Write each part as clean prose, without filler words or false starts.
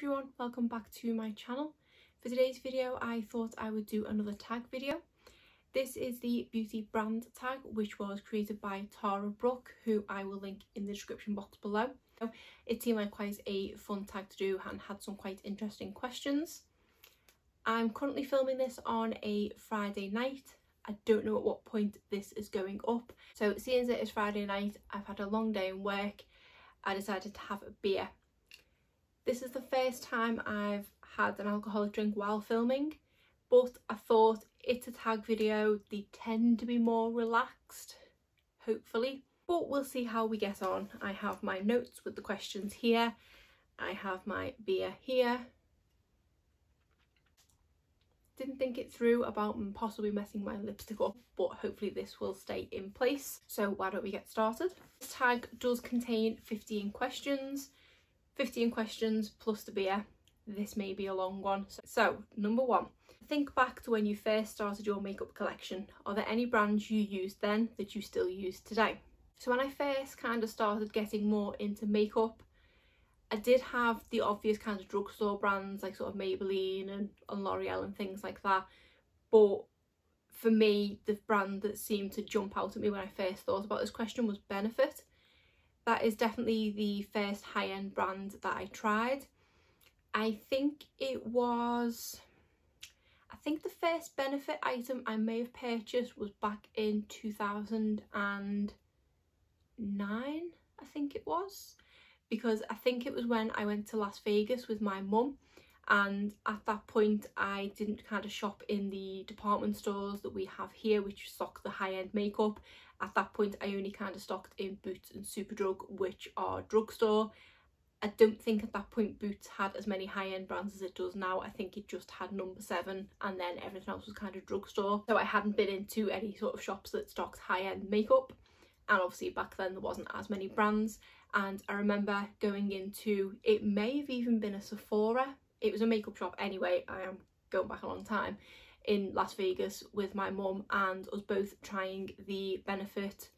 everyone, welcome back to my channel. For today's video I thought I would do another tag video. This is the beauty brand tag which was created by Tara Brooke, who I will link in the description box below. It seemed like quite a fun tag to do and had some quite interesting questions. I'm currently filming this on a Friday night. I don't know at what point this is going up. So seeing as it is Friday night, I've had a long day in work, I decided to have a beer. This is the first time I've had an alcoholic drink while filming, but I thought it's a tag video, they tend to be more relaxed, hopefully. But we'll see how we get on. I have my notes with the questions here, I have my beer here. Didn't think it through about possibly messing my lipstick up, but hopefully this will stay in place. So why don't we get started? This tag does contain 15 questions. 15 questions plus the beer. This may be a long one. So number one, think back to when you first started your makeup collection. Are there any brands you used then that you still use today? So when I first kind of started getting more into makeup, I did have the obvious kind of drugstore brands like sort of Maybelline and L'Oreal and things like that. But for me, the brand that seemed to jump out at me when I first thought about this question was Benefit. That is definitely the first high-end brand that I tried. I think the first Benefit item I may have purchased was back in 2009, I think it was. Because I think it was when I went to Las Vegas with my mum, and at that point I didn't kind of shop in the department stores that we have here which stock the high-end makeup. At that point I only kind of stocked in Boots and Superdrug, which are drugstore. I don't think at that point Boots had as many high-end brands as it does now. I think it just had number 7 and then everything else was kind of drugstore. So I hadn't been into any sort of shops that stocked high-end makeup, and obviously back then there wasn't as many brands. And I remember going into, it may have even been a Sephora, it was a makeup shop anyway, I am going back a long time, in Las Vegas with my mum, and us both trying the Benefit,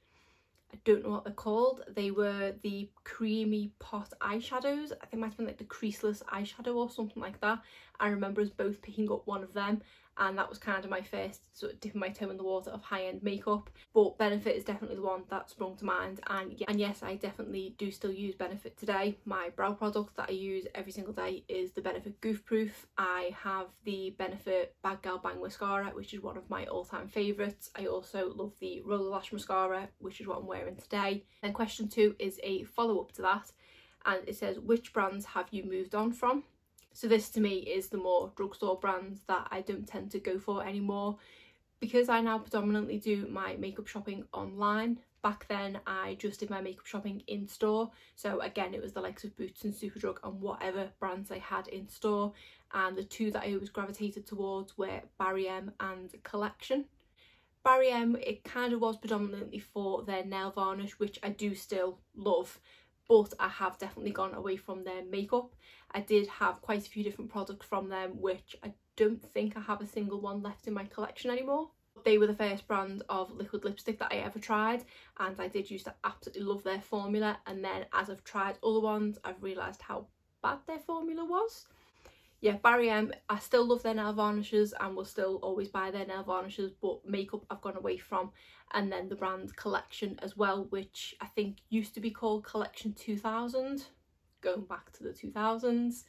I don't know what they're called, they were the creamy pot eyeshadows. I think it might have been like the creaseless eyeshadow or something like that. I remember us both picking up one of them, and that was kind of my first sort of dipping my toe in the water of high-end makeup. But Benefit is definitely the one that sprung to mind, and yes, I definitely do still use Benefit today. My brow product that I use every single day is the Benefit Goof Proof. I have the Benefit Bad Girl Bang Mascara, which is one of my all-time favourites. I also love the Roller Lash Mascara, which is what I'm wearing today. Then question 2 is a follow-up to that, and it says, which brands have you moved on from? So this to me is the more drugstore brands that I don't tend to go for anymore, because I now predominantly do my makeup shopping online. Back then I just did my makeup shopping in store, so again it was the likes of Boots and Superdrug and whatever brands I had in store, and the two that I always gravitated towards were Barry M and Collection. Barry M, it kind of was predominantly for their nail varnish, which I do still love, but I have definitely gone away from their makeup. I did have quite a few different products from them, which I don't think I have a single one left in my collection anymore. They were the first brand of liquid lipstick that I ever tried, and I did used to absolutely love their formula, and then as I've tried other ones I've realised how bad their formula was. Yeah, Barry M, I still love their nail varnishes and will still always buy their nail varnishes, but makeup I've gone away from. And then the brand Collection as well, which I think used to be called Collection 2000, going back to the 2000s,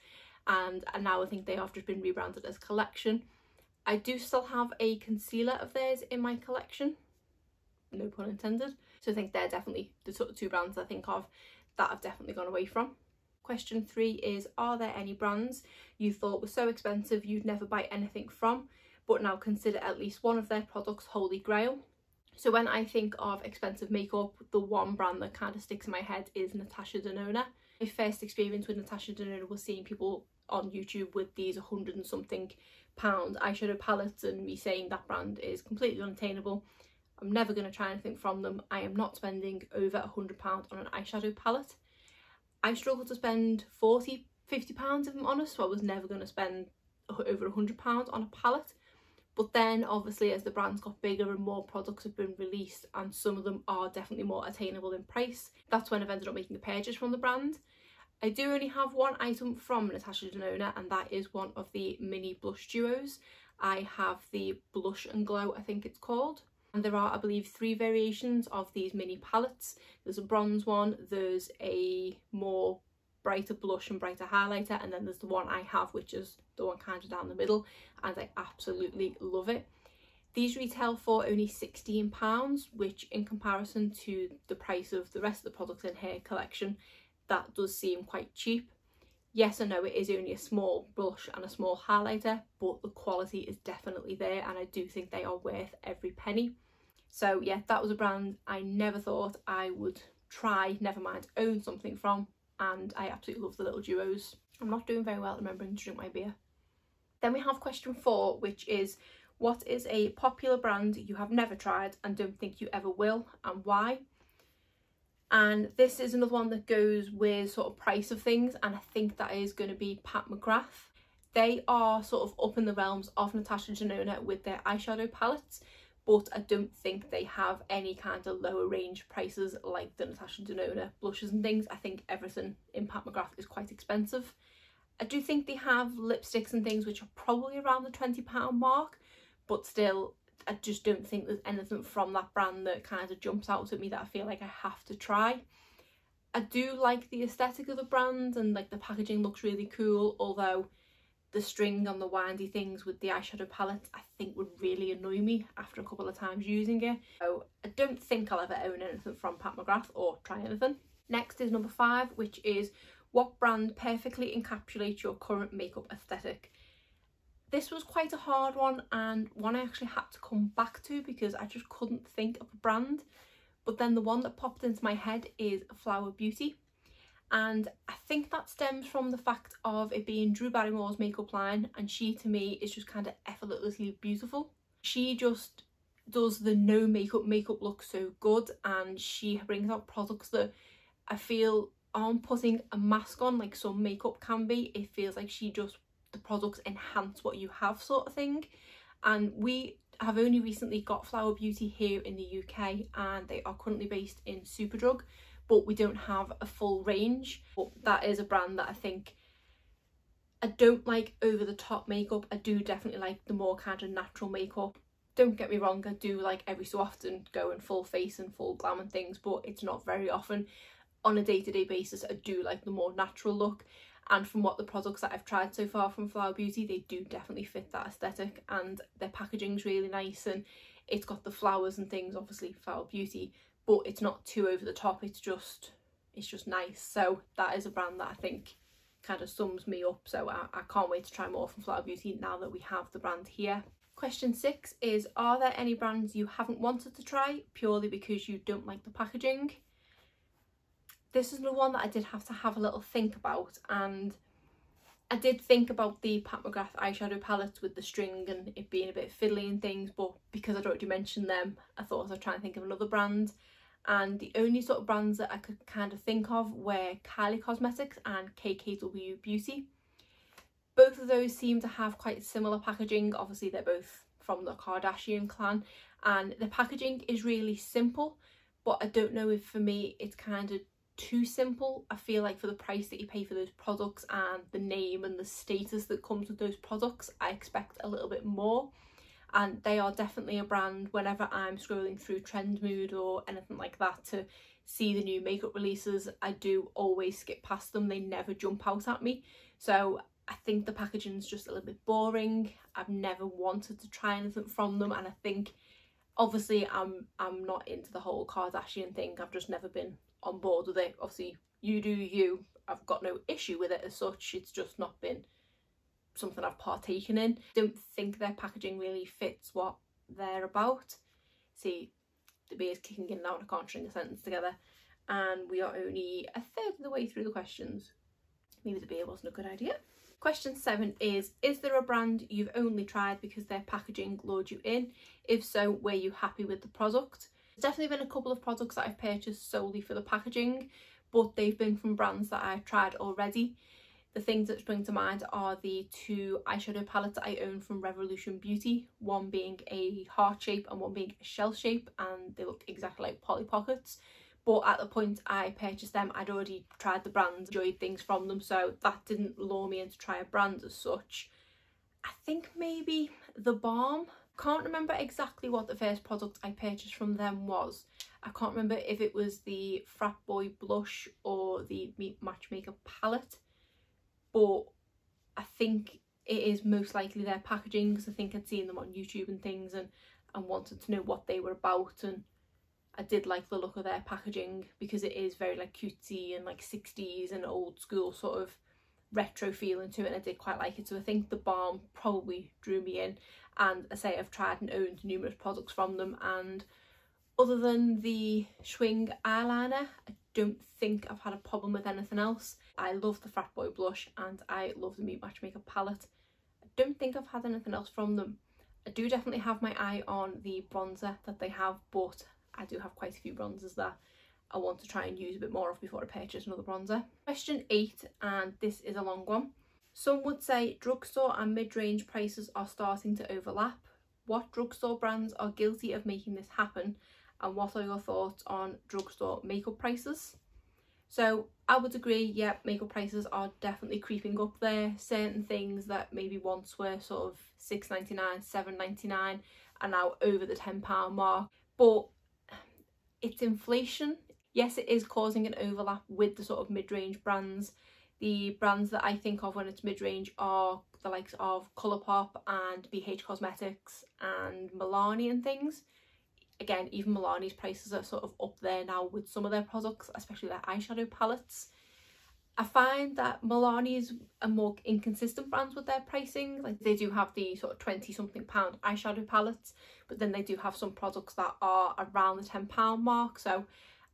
and now I think they have just been rebranded as Collection. I do still have a concealer of theirs in my collection, no pun intended, so I think they're definitely the sort of two brands I think of that I've definitely gone away from. Question 3 is, are there any brands you thought were so expensive you'd never buy anything from, but now consider at least one of their products holy grail? So when I think of expensive makeup, the one brand that kind of sticks in my head is Natasha Denona. My first experience with Natasha Denona was seeing people on YouTube with these 100 and something pound eyeshadow palettes and me saying that brand is completely unattainable. I'm never going to try anything from them. I am not spending over £100 on an eyeshadow palette. I struggle to spend £40, £50 if I'm honest, so I was never going to spend over £100 on a palette. But then obviously as the brands got bigger and more products have been released, and some of them are definitely more attainable in price, that's when I've ended up making a purchase from the brand. I do only have one item from Natasha Denona, and that is one of the mini blush duos. I have the Blush and Glow, I think it's called. And there are, I believe, 3 variations of these mini palettes. There's a bronze one, there's a more brighter blush and brighter highlighter, and then there's the one I have, which is the one kind of down the middle, and I absolutely love it. These retail for only £16, which in comparison to the price of the rest of the products in her collection, that does seem quite cheap. Yes, I know it is only a small blush and a small highlighter, but the quality is definitely there, and I do think they are worth every penny. So yeah, that was a brand I never thought I would try, never mind own something from, and I absolutely love the little duos. I'm not doing very well at remembering to drink my beer. Then we have question 4, which is, what is a popular brand you have never tried and don't think you ever will, and why? And this is another one that goes with sort of price of things, and I think that is going to be Pat McGrath. They are sort of up in the realms of Natasha Denona with their eyeshadow palettes, but I don't think they have any kind of lower range prices like the Natasha Denona blushes and things. I think everything in Pat McGrath is quite expensive. I do think they have lipsticks and things which are probably around the £20 mark, but still, I just don't think there's anything from that brand that kind of jumps out at me that I feel like I have to try. I do like the aesthetic of the brand, and like the packaging looks really cool, although the string on the windy things with the eyeshadow palette I think would really annoy me after a couple of times using it. So I don't think I'll ever own anything from Pat McGrath or try anything. Next is number 5, which is, what brand perfectly encapsulates your current makeup aesthetic? This was quite a hard one, and one I actually had to come back to because I just couldn't think of a brand. But then the one that popped into my head is Flower Beauty. And I think that stems from the fact of it being Drew Barrymore's makeup line, and she to me is just kind of effortlessly beautiful. She just does the no makeup look so good, and she brings out products that I feel aren't putting a mask on like some makeup can be. It feels like the products enhance what you have, sort of thing. And we have only recently got Flower Beauty here in the UK, and they are currently based in Superdrug, but we don't have a full range. But that is a brand that I think, I don't like over the top makeup. I do definitely like the more kind of natural makeup. Don't get me wrong, I do like every so often go in full face and full glam and things, but it's not very often. On a day-to-day basis, I do like the more natural look. And from what the products that I've tried so far from Flower Beauty, they do definitely fit that aesthetic, and their packaging's really nice, and it's got the flowers and things, obviously Flower Beauty, but it's not too over the top. It's just nice. So that is a brand that I think kind of sums me up. So I can't wait to try more from Flower Beauty now that we have the brand here. Question 6 is, are there any brands you haven't wanted to try purely because you don't like the packaging? This is the one that I did have to have a little think about, and I did think about the Pat McGrath eyeshadow palettes with the string and it being a bit fiddly and things, but because I'd already mentioned them, I thought I'd try and think of another brand. And the only sort of brands that I could kind of think of were Kylie Cosmetics and KKW Beauty. Both of those seem to have quite similar packaging. Obviously they're both from the Kardashian clan, and the packaging is really simple, but I don't know if for me it's kind of too simple. I feel like for the price that you pay for those products and the name and the status that comes with those products, I expect a little bit more. And they are definitely a brand, whenever I'm scrolling through Trendmood or anything like that to see the new makeup releases, I do always skip past them. They never jump out at me. So I think the packaging's just a little bit boring. I've never wanted to try anything from them, and I think obviously I'm not into the whole Kardashian thing. I've just never been on board with it. Obviously you do you. I've got no issue with it as such. It's just not been something I've partaken in. Don't think their packaging really fits what they're about. See, the beer's kicking in now and I can't string a sentence together, and we are only a third of the way through the questions. Maybe the beer wasn't a good idea. Question 7 is there a brand you've only tried because their packaging lured you in? If so, were you happy with the product? There's definitely been a couple of products that I've purchased solely for the packaging, but they've been from brands that I've tried already. The things that spring to mind are the 2 eyeshadow palettes I own from Revolution Beauty, one being a heart shape and one being a shell shape, and they look exactly like Polly Pockets. but at the point I purchased them I'd already tried the brand, enjoyed things from them, so that didn't lure me in to try a brand as such. I think maybe the balm. Can't remember exactly what the first product I purchased from them was. I can't remember if it was the Frat Boy blush or the Meet Matchmaker palette, but I think it is most likely their packaging, because I think I'd seen them on YouTube and things and wanted to know what they were about, and I did like the look of their packaging because it is very like cutesy and like 60s and old school sort of retro feeling to it, and I did quite like it. So I think the balm probably drew me in, and I say I've tried and owned numerous products from them, and other than the Schwing eyeliner I don't think I've had a problem with anything else. I love the Frat Boy blush and I love the Meet Matchmaker palette. I don't think I've had anything else from them. I do definitely have my eye on the bronzer that they have, but I do have quite a few bronzers that I want to try and use a bit more of before I purchase another bronzer. Question 8, and this is a long one. Some would say drugstore and mid-range prices are starting to overlap. What drugstore brands are guilty of making this happen, and what are your thoughts on drugstore makeup prices? So I would agree, yeah, makeup prices are definitely creeping up there. Certain things that maybe once were sort of £6.99, £7.99 are now over the £10 mark. But it's inflation. Yes, it is causing an overlap with the sort of mid-range brands. The brands that I think of when it's mid-range are the likes of Colourpop and BH Cosmetics and Milani and things. Again, even Milani's prices are sort of up there now with some of their products, especially their eyeshadow palettes. I find that Milani's are more inconsistent brands with their pricing. Like, they do have the sort of 20-something pound eyeshadow palettes, but then they do have some products that are around the £10 mark. So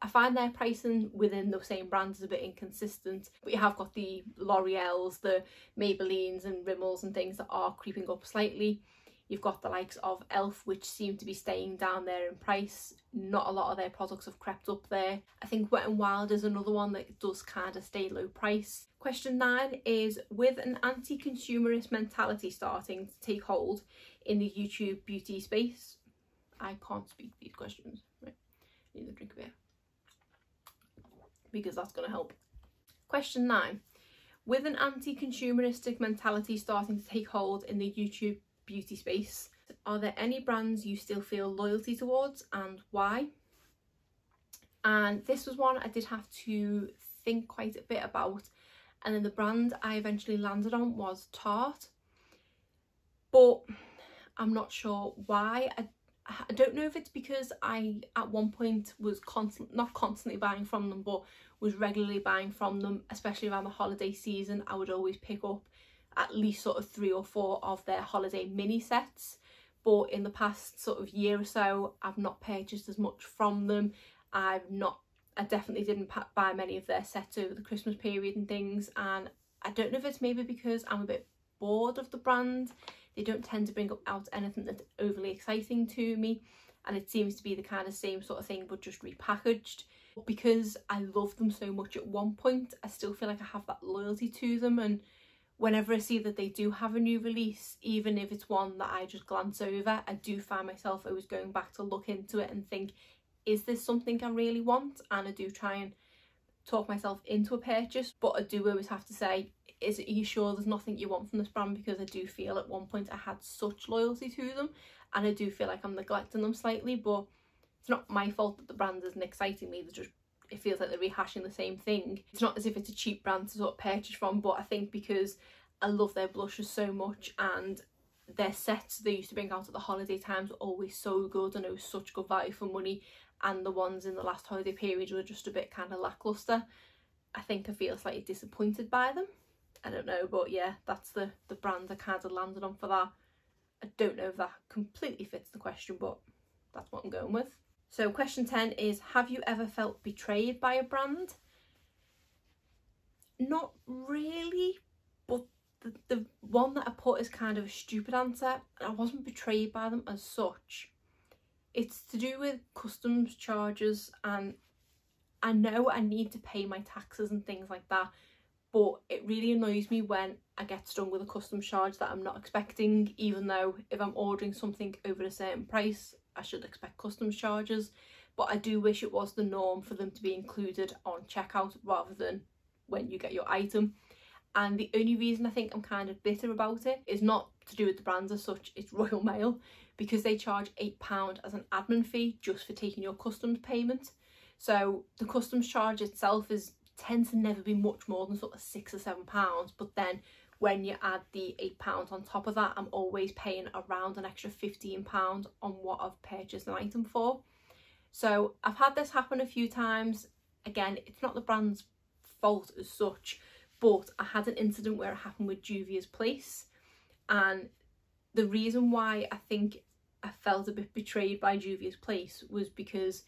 I find their pricing within the same brands is a bit inconsistent. But you have got the L'Oreals, the Maybellines and Rimmels and things that are creeping up slightly. You've got the likes of e.l.f. which seem to be staying down there in price. Not a lot of their products have crept up there. I think Wet n Wild is another one that does kind of stay low price. Question 9 is, with an anti-consumerist mentality starting to take hold in the YouTube beauty space. I can't speak these questions. Right, need a drink of beer, because that's going to help. Question 9. With an anti-consumeristic mentality starting to take hold in the YouTube beauty space, are there any brands you still feel loyalty towards, and why? And this was one I did have to think quite a bit about, and then the brand I eventually landed on was Tarte, but I'm not sure why. I don't know if it's because I at one point was not constantly buying from them, but was regularly buying from them, especially around the holiday season. I would always pick up at least sort of 3 or 4 of their holiday mini sets, but in the past sort of year or so I've not purchased as much from them. I definitely didn't buy many of their sets over the Christmas period and things, and I don't know if it's maybe because I'm a bit bored of the brand. They don't tend to bring out anything that's overly exciting to me, and it seems to be the kind of same sort of thing but just repackaged. Because I loved them so much at one point, I still feel like I have that loyalty to them, and whenever I see that they do have a new release, even if it's one that I just glance over, I do find myself always going back to look into it and think, is this something I really want? And I do try and talk myself into a purchase, but I do always have to say, are you sure there's nothing you want from this brand? Because I do feel at one point I had such loyalty to them, and I do feel like I'm neglecting them slightly, but it's not my fault that the brand isn't exciting me. It feels like they're rehashing the same thing. It's not as if it's a cheap brand to sort of purchase from, but I think because I love their blushes so much, and their sets they used to bring out at the holiday times were always so good, and it was such good value for money, and the ones in the last holiday period were just a bit kind of lackluster. I think I feel slightly disappointed by them. I don't know, but yeah, that's the brand I kind of landed on for that. I don't know if that completely fits the question, but that's what I'm going with. So question 10 is, have you ever felt betrayed by a brand? Not really, but the one that I put is kind of a stupid answer. I wasn't betrayed by them as such. It's to do with customs charges, and I know I need to pay my taxes and things like that, but it really annoys me when I get stung with a customs charge that I'm not expecting, even though if I'm ordering something over a certain price I should expect customs charges. but I do wish it was the norm for them to be included on checkout rather than when you get your item. And the only reason I think I'm kind of bitter about it is not to do with the brands as such, it's Royal Mail, because they charge £8 as an admin fee just for taking your customs payment. So the customs charge itself tends to never be much more than sort of £6 or £7, but then when you add the £8 on top of that, I'm always paying around an extra £15 on what I've purchased an item for. So I've had this happen a few times. Again, it's not the brand's fault as such, but I had an incident where it happened with Juvia's Place, and the reason why I think I felt a bit betrayed by Juvia's Place was because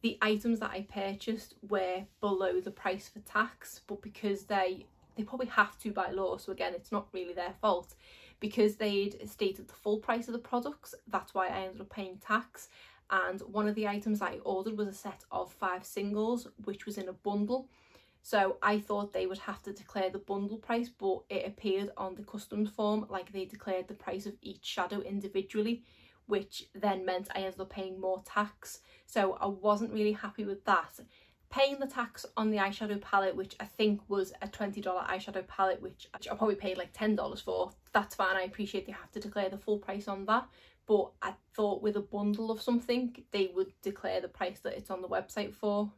the items that I purchased were below the price for tax, but because they probably have to by law, so again it's not really their fault, because they'd stated the full price of the products, that's why I ended up paying tax. And one of the items I ordered was a set of 5 singles, which was in a bundle. So I thought they would have to declare the bundle price, but it appeared on the customs form like they declared the price of each shadow individually, which then meant I ended up paying more tax. So I wasn't really happy with that. Paying the tax on the eyeshadow palette, which I think was a $20 eyeshadow palette, which I probably paid like $10 for, that's fine. I appreciate they have to declare the full price on that. But I thought with a bundle of something, they would declare the price that it's on the website for,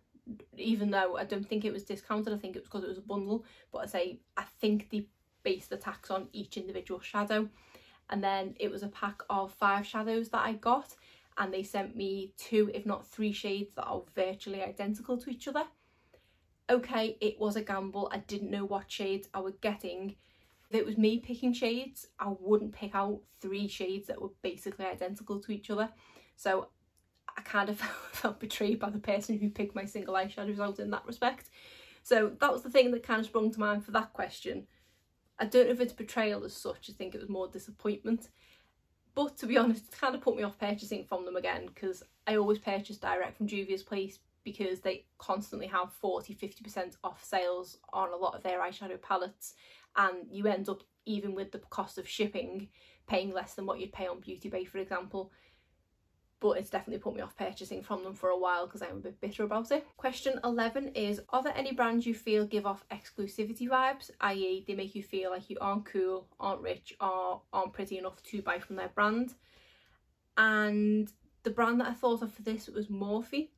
even though I don't think it was discounted. I think it was because it was a bundle, but I think they based the tax on each individual shadow. And then it was a pack of 5 shadows that I got, and they sent me 2 if not 3 shades that are virtually identical to each other. Okay, it was a gamble. I didn't know what shades I was getting. If it was me picking shades, I wouldn't pick out 3 shades that were basically identical to each other. So I kind of felt betrayed by the person who picked my single eyeshadows out in that respect. So that was the thing that kind of sprung to mind for that question. I don't know if it's betrayal as such, I think it was more disappointment. But to be honest, it kind of put me off purchasing from them again, because I always purchase direct from Juvia's Place because they constantly have 40–50% off sales on a lot of their eyeshadow palettes, and you end up, even with the cost of shipping, paying less than what you'd pay on Beauty Bay, for example. But it's definitely put me off purchasing from them for a while because I'm a bit bitter about it. Question 11 is, are there any brands you feel give off exclusivity vibes, i.e. they make you feel like you aren't cool, aren't rich, or aren't pretty enough to buy from their brand? And the brand that I thought of for this was Morphe.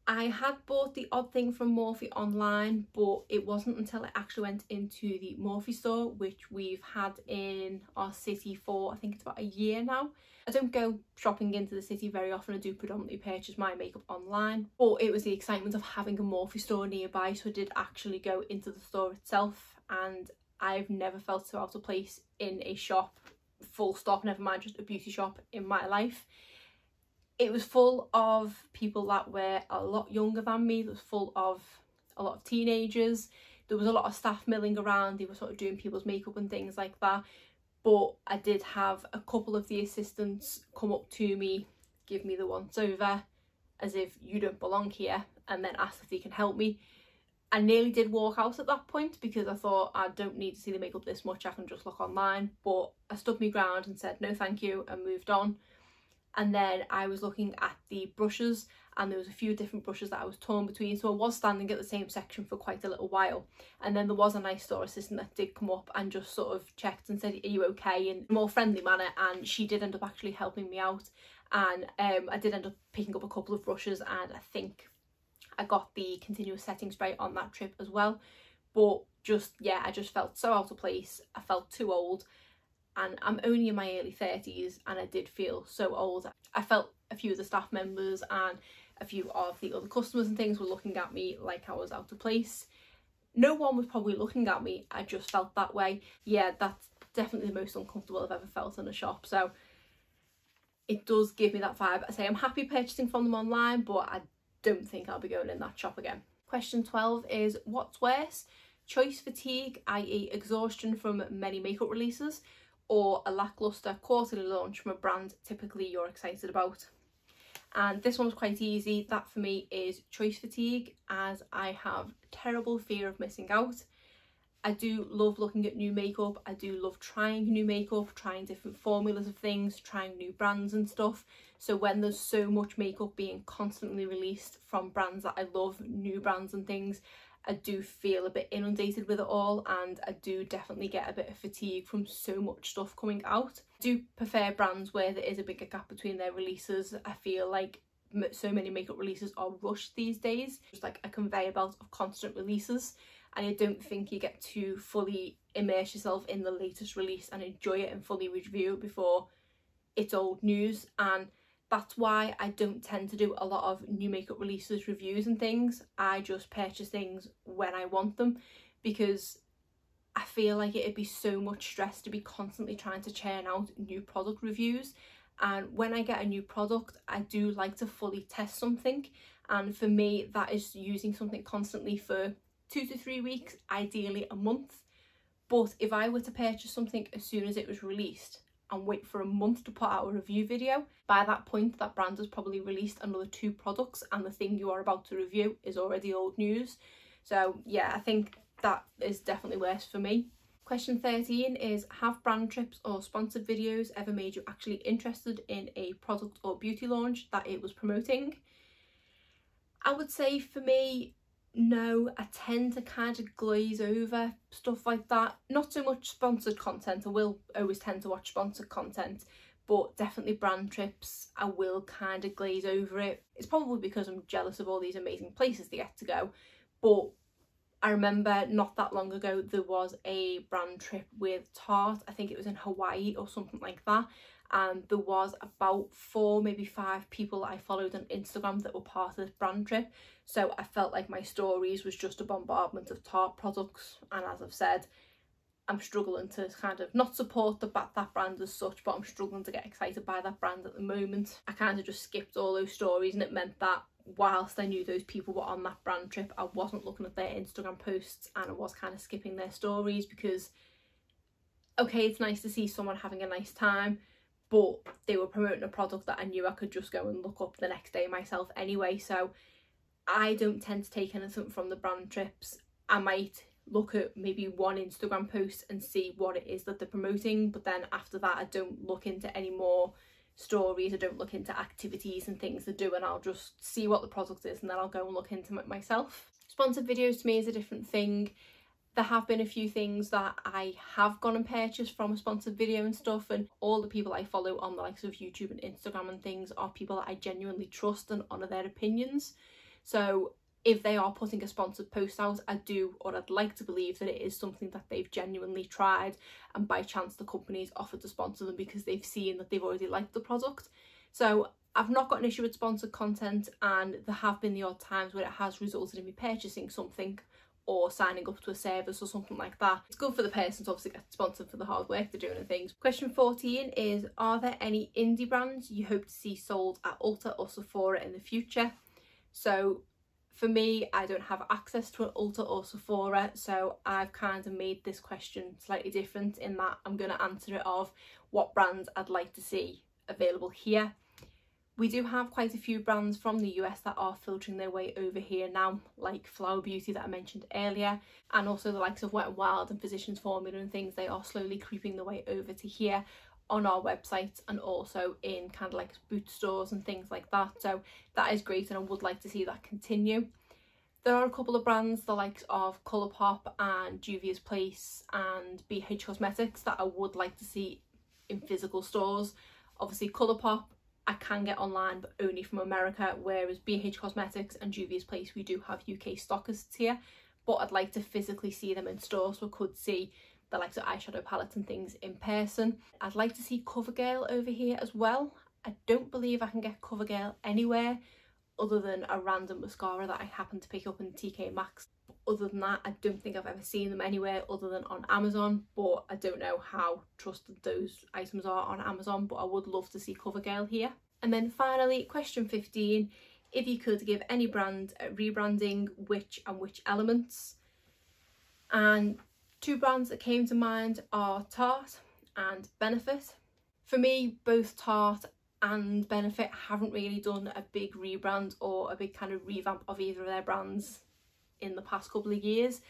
I had bought the odd thing from Morphe online, but it wasn't until I actually went into the Morphe store, which we've had in our city for I think it's about a year now. I don't go shopping into the city very often. I do predominantly purchase my makeup online, but it was the excitement of having a Morphe store nearby, so I did actually go into the store itself, and I've never felt so out of place in a shop, full stop, never mind just a beauty shop, in my life. It was full of people that were a lot younger than me. It was full of a lot of teenagers. There was a lot of staff milling around. They were sort of doing people's makeup and things like that. But I did have a couple of the assistants come up to me, give me the once over, as if you don't belong here, and then ask if they can help me. I nearly did walk out at that point because I thought I don't need to see the makeup this much, I can just look online. But I stood my ground and said no thank you and moved on. And then I was looking at the brushes, and there was a few different brushes that I was torn between, so I was standing at the same section for quite a little while. And then there was a nice store assistant that did come up and just sort of checked and said, are you okay, in a more friendly manner, and she did end up actually helping me out. And I did end up picking up a couple of brushes, and I think I got the continuous setting spray on that trip as well. But just, yeah, I just felt so out of place. I felt too old. And I'm only in my early 30s, and I did feel so old. I felt a few of the staff members and a few of the other customers and things were looking at me like I was out of place. No one was probably looking at me, I just felt that way. Yeah, that's definitely the most uncomfortable I've ever felt in a shop, so it does give me that vibe. I say I'm happy purchasing from them online, but I don't think I'll be going in that shop again. Question 12 is, what's worse? Choice fatigue, i.e. exhaustion from many makeup releases, or a lacklustre quarterly launch from a brand typically you're excited about? And this one's quite easy. That for me is choice fatigue, as I have terrible fear of missing out. I do love looking at new makeup. I do love trying new makeup, trying different formulas of things, trying new brands and stuff. So when there's so much makeup being constantly released from brands that I love, new brands and things, I do feel a bit inundated with it all, and I do definitely get a bit of fatigue from so much stuff coming out. I do prefer brands where there is a bigger gap between their releases. I feel like so many makeup releases are rushed these days. It's like a conveyor belt of constant releases, and I don't think you get to fully immerse yourself in the latest release and enjoy it and fully review it before it's old news. And that's why I don't tend to do a lot of new makeup releases reviews and things. I just purchase things when I want them, because I feel like it'd be so much stress to be constantly trying to churn out new product reviews. And when I get a new product, I do like to fully test something, and for me that is using something constantly for 2 to 3 weeks, ideally a month. But if I were to purchase something as soon as it was released and wait for a month to put out a review video, by that point that brand has probably released another 2 products and the thing you are about to review is already old news. So yeah, I think that is definitely worse for me. Question 13 is, have brand trips or sponsored videos ever made you actually interested in a product or beauty launch that it was promoting? I would say for me, no. I tend to kind of glaze over stuff like that. Not so much sponsored content. I will always tend to watch sponsored content, but definitely brand trips, I will kind of glaze over it. It's probably because I'm jealous of all these amazing places they get to go, but I remember not that long ago there was a brand trip with Tarte. I think it was in Hawaii or something like that, and there was about 4, maybe 5 people that I followed on Instagram that were part of this brand trip. So I felt like my stories was just a bombardment of Tarte products, and as I've said, I'm struggling to kind of not support that brand as such, but I'm struggling to get excited by that brand at the moment. I kind of just skipped all those stories, and it meant that whilst I knew those people were on that brand trip, I wasn't looking at their Instagram posts, and I was kind of skipping their stories, because okay, it's nice to see someone having a nice time, but they were promoting a product that I knew I could just go and look up the next day myself anyway. So I don't tend to take anything from the brand trips. I might look at maybe one Instagram post and see what it is that they're promoting, but then after that I don't look into any more stories. I don't look into activities and things they do, and I'll just see what the product is and then I'll go and look into it myself. Sponsored videos to me is a different thing. There have been a few things that I have gone and purchased from a sponsored video and stuff, and all the people I follow on the likes of YouTube and Instagram and things are people that I genuinely trust and honour their opinions. So if they are putting a sponsored post out, I do, or I'd like to believe that it is something that they've genuinely tried, and by chance the company's offered to sponsor them because they've seen that they've already liked the product. So I've not got an issue with sponsored content, and there have been the odd times where it has resulted in me purchasing something or signing up to a service or something like that. It's good for the person to obviously get sponsored for the hard work they're doing and things. Question 14 is, are there any indie brands you hope to see sold at Ulta or Sephora in the future? So for me, I don't have access to an Ulta or Sephora, so I've kind of made this question slightly different in that I'm going to answer it of what brands I'd like to see available here. We do have quite a few brands from the US that are filtering their way over here now, like Flower Beauty that I mentioned earlier, and also the likes of Wet n Wild and Physicians Formula and things. They are slowly creeping their way over to here on our website and also in kind of like boot stores and things like that. So that is great, and I would like to see that continue. There are a couple of brands, the likes of Colourpop and Juvia's Place and BH Cosmetics, that I would like to see in physical stores. Obviously Colourpop I can get online, but only from America, whereas BH Cosmetics and Juvia's Place, we do have UK stockists here, but I'd like to physically see them in stores so I could see the likes of eyeshadow palettes and things in person. I'd like to see CoverGirl over here as well. I don't believe I can get CoverGirl anywhere other than a random mascara that I happen to pick up in TK Maxx. Other than that, I don't think I've ever seen them anywhere other than on Amazon, but I don't know how trusted those items are on Amazon, but I would love to see CoverGirl here. And then finally, question 15, if you could give any brand a rebranding, which elements? And 2 brands that came to mind are Tarte and Benefit. For me, both Tarte and Benefit haven't really done a big rebrand or a big kind of revamp of either of their brands in the past couple of years.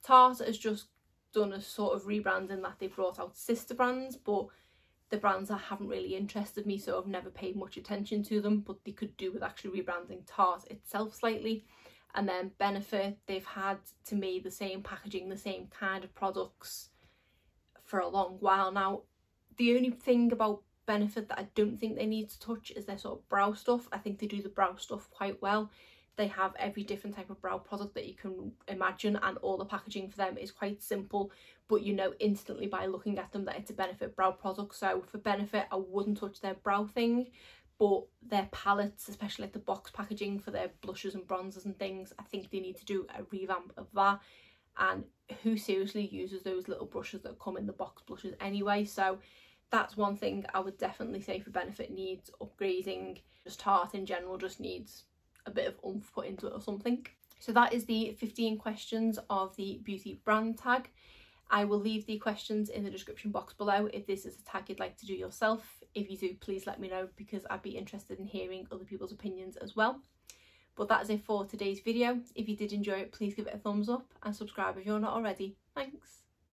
Tarte has just done a sort of rebranding that they brought out sister brands, but the brands that haven't really interested me, so I've never paid much attention to them, but they could do with actually rebranding Tarte itself slightly. And then Benefit, they've had, to me, the same packaging, the same kind of products for a long while now. The only thing about Benefit that I don't think they need to touch is their sort of brow stuff. I think they do the brow stuff quite well. They have every different type of brow product that you can imagine, and all the packaging for them is quite simple, but you know instantly by looking at them that it's a Benefit brow product. So for Benefit, I wouldn't touch their brow thing, but their palettes, especially like the box packaging for their blushes and bronzers and things, I think they need to do a revamp of that. And who seriously uses those little brushes that come in the box blushes anyway? So that's one thing I would definitely say for Benefit needs upgrading. Just Tarte in general just needs a bit of oomph put into it or something. So that is the 15 questions of the beauty brand tag. I will leave the questions in the description box below if this is a tag you'd like to do yourself. If you do, please let me know, because I'd be interested in hearing other people's opinions as well. But that is it for today's video. If you did enjoy it, please give it a thumbs up and subscribe if you're not already. Thanks.